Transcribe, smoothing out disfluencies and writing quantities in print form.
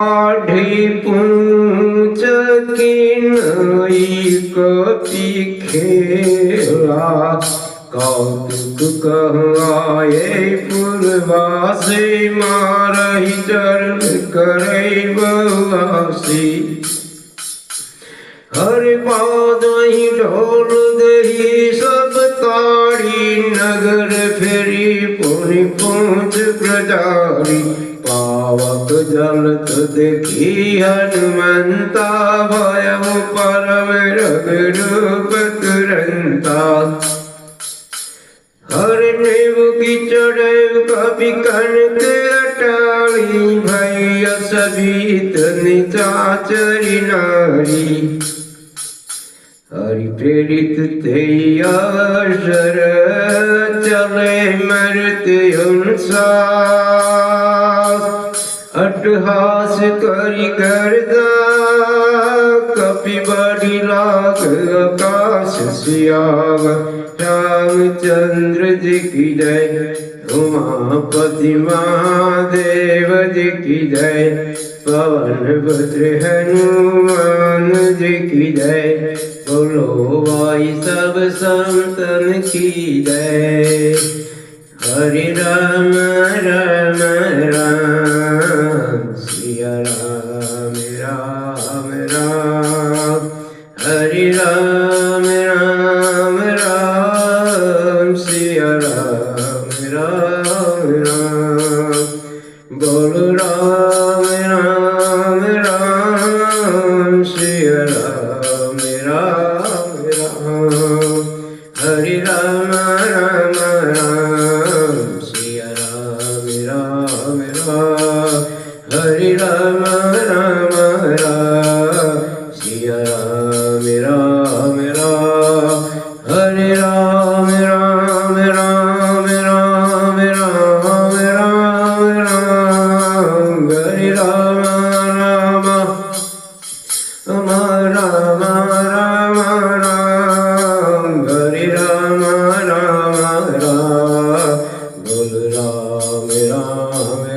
आढ़ी पूंछ की नई कपी खेला कौतुक कहवाए पूर्वासी मारही चरण करे बवासी हर पाद ही ढोल दही सब ताड़ी नगर फेरी पुनि पूंछ प्रचारी पावक जलत देखी हनुमंता भयम परम रघुरूप तुरंता हर नेव की चढ़ कपि कनक अटाली भैया सभी निचाचरी नारी हरि प्रेरित थे अशर चले मृत्यु अट्टहास करि करदा कपि बड़ी लाग आकाश सियाग रामचंद्र जी की जय उमापति महादेव जी की जय पवन भद्र हनुमान जी की जय बोलो भाई सब संतन की जय हरे राम राम राम सिया राम राम राम हरे राम राम राम सिया राम राम राम बोलो राम राम राम सिया राम राम राम हरे राम राम राम सिया राम राम राम हरे राम राम राम सिया राम राम राम हरे राम राम राम राम राम राम राम हरे राम राम राम राम राम हरे राम राम राम बोल राम राम